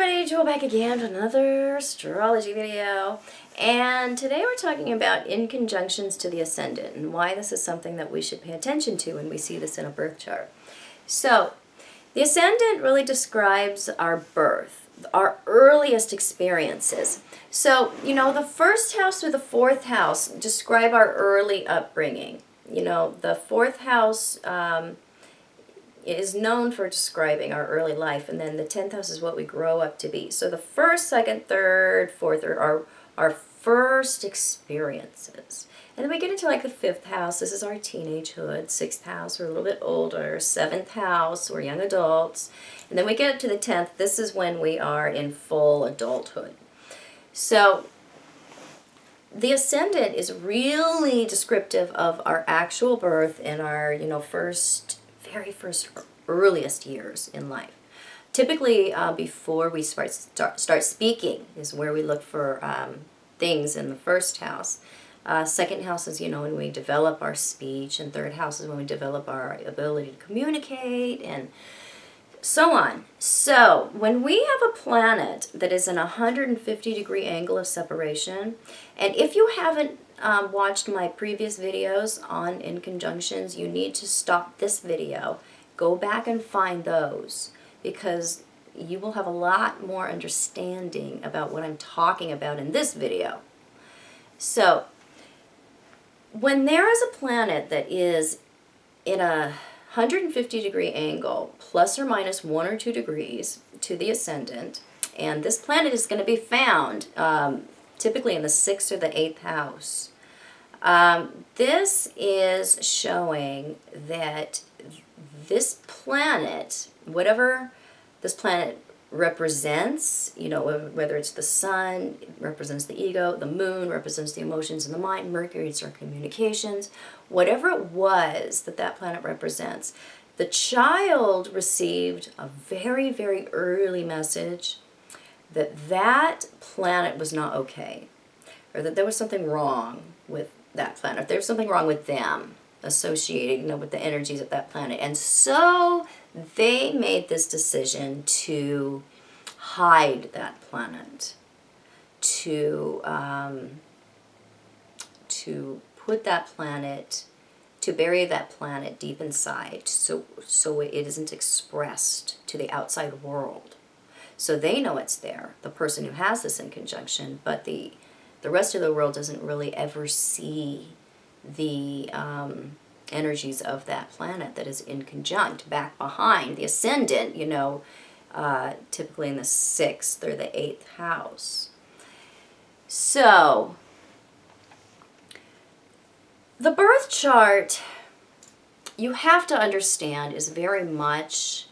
everybody, Joel back again with another astrology video. And today we're talking about inconjunctions to the ascendant and why this is something that we should pay attention to when we see this in a birth chart. So, the ascendant really describes our birth, our earliest experiences. So, the first house or the fourth house describe our early upbringing. The fourth house is known for describing our early life, and then the 10th house is what we grow up to be. So the first, second, third, fourth are our first experiences. And then we get into like the 5th house, this is our teenagehood. 6th house, we're a little bit older. 7th house, we're young adults. And then we get up to the 10th, this is when we are in full adulthood. So the ascendant is really descriptive of our actual birth and our, very first earliest years in life. Typically, before we start speaking is where we look for things in the first house. Second house is, when we develop our speech, and third house is when we develop our ability to communicate, and so on. So, when we have a planet that is in a 150-degree angle of separation, and if you haven't watched my previous videos on inconjunctions, you need to stop this video, go back and find those, because you will have a lot more understanding about what I'm talking about in this video. So, when there is a planet that is in a 150-degree angle, plus or minus 1 or 2 degrees to the ascendant, and this planet is going to be found typically in the 6th or the 8th house. This is showing that this planet, whatever this planet represents, whether it's the sun, it represents the ego, the moon represents the emotions and the mind, Mercury, it's our communications, whatever it was that planet represents, the child received a very, very early message that planet was not okay, or that there was something wrong with that planet. There's something wrong with them associated, with the energies of that planet. And so they made this decision to hide that planet, to put that planet, to bury that planet deep inside, so it isn't expressed to the outside world. So they know it's there, the person who has this inconjunction, but the rest of the world doesn't really ever see the energies of that planet that is inconjunct back behind the ascendant, typically in the 6th or the 8th house. So, the birth chart, you have to understand, is very much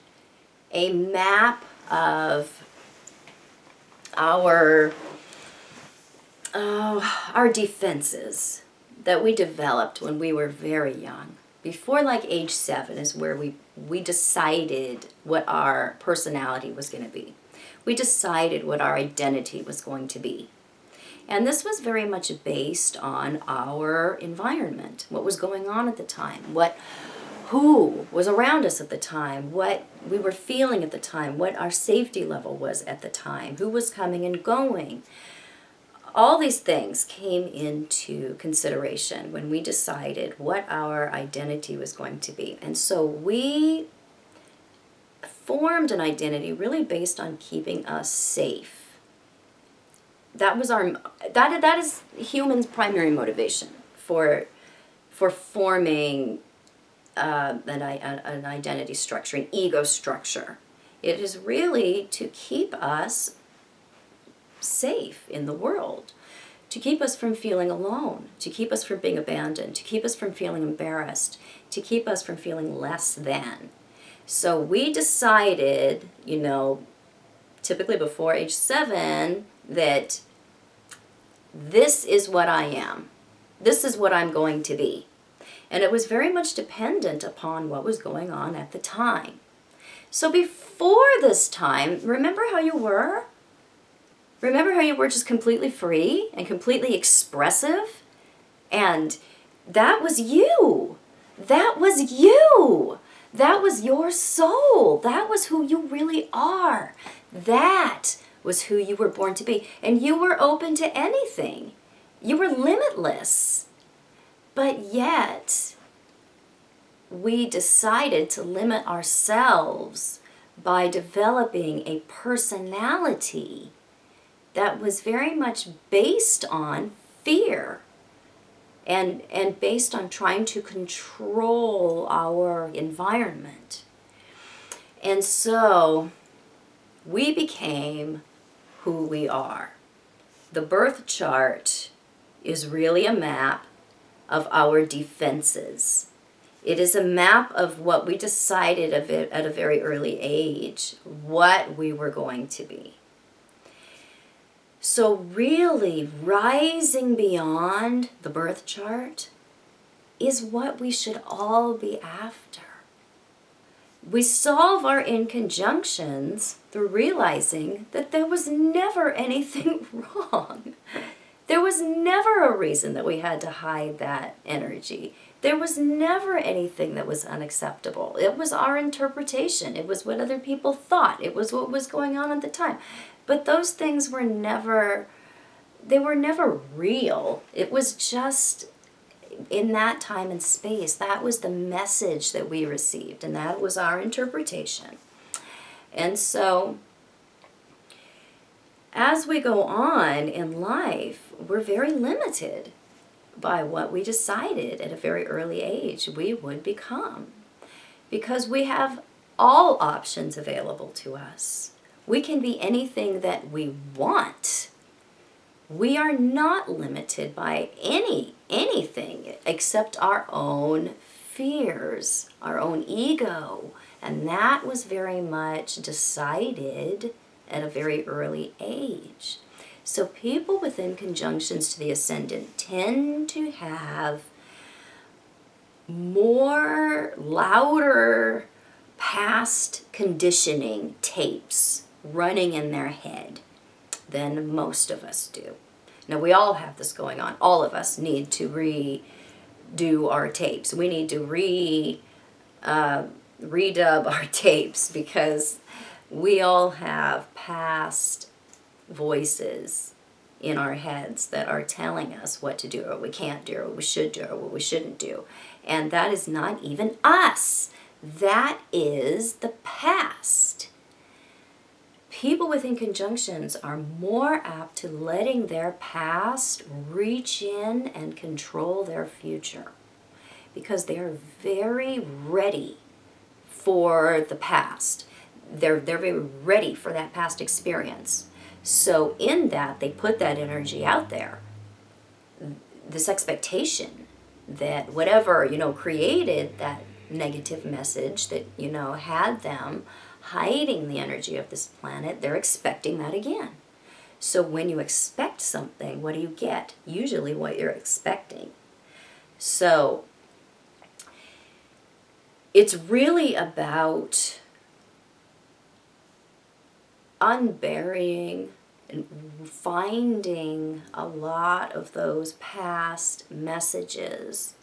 a map of our defenses that we developed when we were very young. Before like age 7 is where we decided what our personality was going to be. We decided what our identity was going to be. And this was very much based on our environment, what was going on at the time, who was around us at the time, what we were feeling at the time, what our safety level was at the time, who was coming and going. All these things came into consideration when we decided what our identity was going to be. And so we formed an identity really based on keeping us safe. That is humans' primary motivation for forming an identity structure, an ego structure. It is really to keep us safe in the world, to keep us from feeling alone, to keep us from being abandoned, to keep us from feeling embarrassed, to keep us from feeling less than. So we decided, typically before age 7, that this is what I am. This is what I'm going to be. And it was very much dependent upon what was going on at the time. So before this time, remember how you were? Remember how you were just completely free and completely expressive? And that was you. That was you. That was your soul. That was who you really are. That was who you were born to be. And you were open to anything. You were limitless. But yet, we decided to limit ourselves by developing a personality that was very much based on fear and based on trying to control our environment. And so we became who we are. The birth chart is really a map of our defenses. It is a map of what we decided at a very early age, what we were going to be. So really, rising beyond the birth chart is what we should all be after. We solve our inconjunctions through realizing that there was never anything wrong. There was never a reason that we had to hide that energy. There was never anything that was unacceptable. It was our interpretation. It was what other people thought. It was what was going on at the time. But those things were never, they were never real. It was just in that time and space. That was the message that we received, and that was our interpretation. And so, as we go on in life, we're very limited by what we decided at a very early age we would become, because we have all options available to us. We can be anything that we want. We are not limited by anything except our own fears, our own ego. And that was very much decided at a very early age. So people with inconjunctions to the ascendant tend to have more louder past conditioning tapes running in their head than most of us do. Now, we all have this going on. All of us need to redo our tapes. We need to redub our tapes, because we all have past voices in our heads that are telling us what to do, or what we can't do, or what we should do, or what we shouldn't do. And that is not even us. That is the past. People with inconjunctions are more apt to letting their past reach in and control their future, because they are very ready for the past. They're very ready for that past experience. So in that, they put that energy out there. This expectation that whatever, created that negative message that, had them hiding the energy of this planet, they're expecting that again. So when you expect something, what do you get? Usually what you're expecting. So it's really about unburying and finding a lot of those past messages,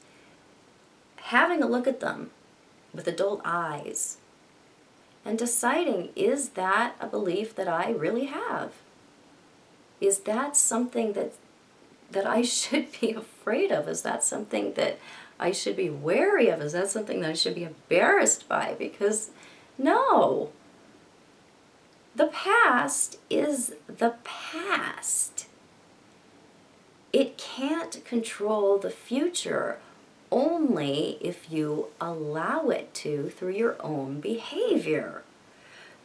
having a look at them with adult eyes, and deciding, is that a belief that I really have? Is that something that I should be afraid of? Is that something that I should be wary of? Is that something that I should be embarrassed by? Because no. The past is the past. It can't control the future only if you allow it to through your own behavior.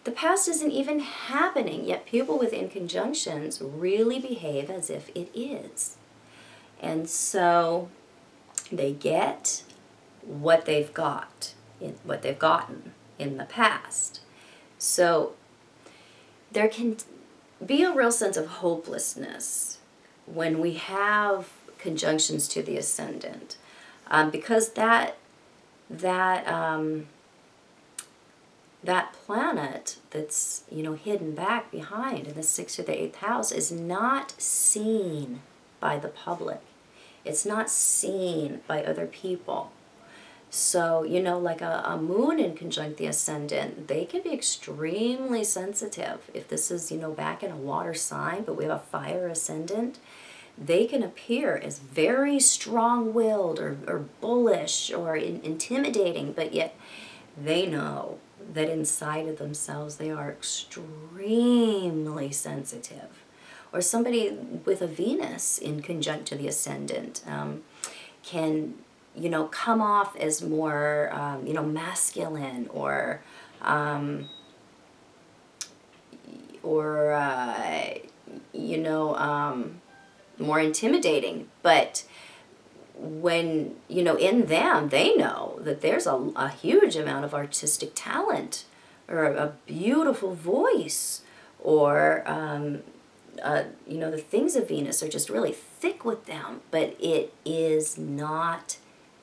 The past isn't even happening, yet people with inconjunctions really behave as if it is. And so they get what they've gotten in the past. So there can be a real sense of hopelessness when we have conjunctions to the ascendant, because that planet that's hidden back behind in the 6th or the 8th house is not seen by the public. It's not seen by other people. So, you know, like a moon in conjunct the ascendant, they can be extremely sensitive. If this is, you know, back in a water sign, but we have a fire ascendant, they can appear as very strong-willed or bullish or intimidating, but yet they know that inside of themselves they are extremely sensitive. Or somebody with a Venus in conjunct to the ascendant can, you know, come off as more, you know, masculine or you know, more intimidating. But when, you know, in them, they know that there's a huge amount of artistic talent or a beautiful voice or, you know, the things of Venus are just really thick with them, but it is not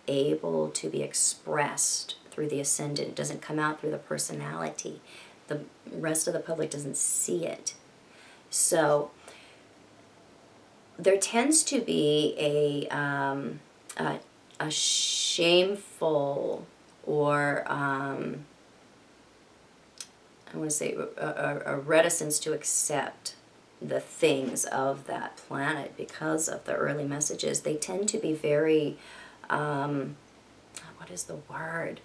able to be expressed through the ascendant. It doesn't come out through the personality. The rest of the public doesn't see it. So there tends to be a shameful or I want to say a reticence to accept the things of that planet because of the early messages. They tend to be very, what is the word?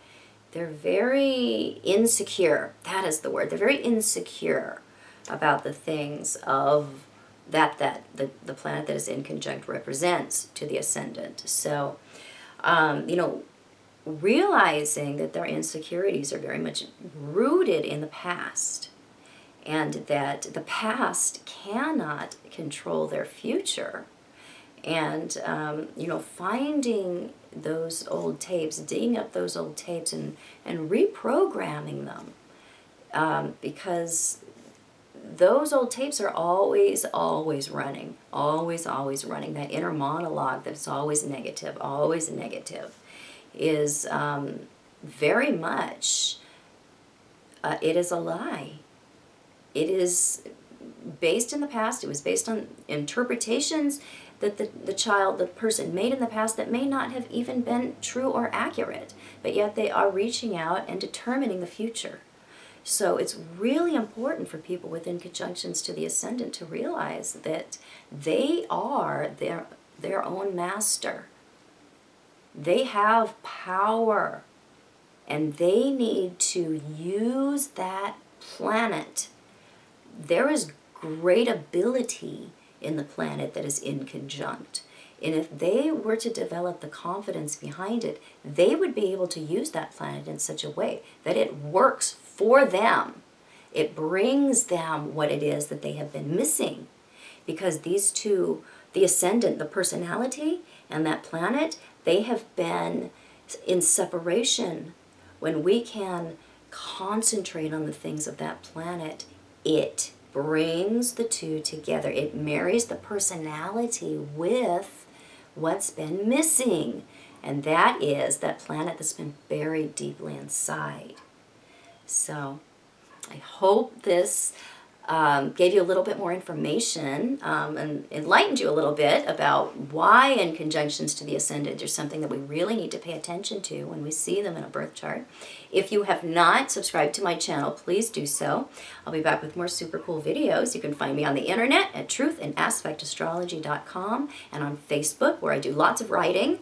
They're very insecure. That is the word. They're very insecure about the things of that the planet that is in conjunct represents to the ascendant. So, you know, realizing that their insecurities are very much rooted in the past and that the past cannot control their future. And, you know, finding those old tapes, digging up those old tapes and reprogramming them, because those old tapes are always running, always running. That inner monologue that's always negative is very much, it is a lie. It is based in the past. It was based on interpretations that the person made in the past that may not have even been true or accurate, but yet they are reaching out and determining the future. So it's really important for people within conjunctions to the ascendant to realize that they are their own master. They have power, and they need to use that planet. There is great ability in the planet that is in conjunct. And if they were to develop the confidence behind it, they would be able to use that planet in such a way that it works for them. It brings them what it is that they have been missing. Because these two, the ascendant, the personality, and that planet, they have been in separation. When we can concentrate on the things of that planet, it brings the two together. It marries the personality with what's been missing. And that is that planet that's been buried deeply inside. So I hope this gave you a little bit more information and enlightened you a little bit about why in conjunctions to the ascendant are something that we really need to pay attention to when we see them in a birth chart. If you have not subscribed to my channel, please do so. I'll be back with more super cool videos. You can find me on the internet at truthandaspectastrology.com and on Facebook, where I do lots of writing.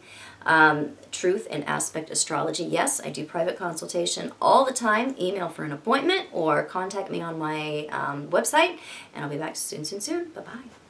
Truth and Aspect Astrology. Yes, I do private consultation all the time. Email for an appointment or contact me on my website. And I'll be back soon. Bye-bye.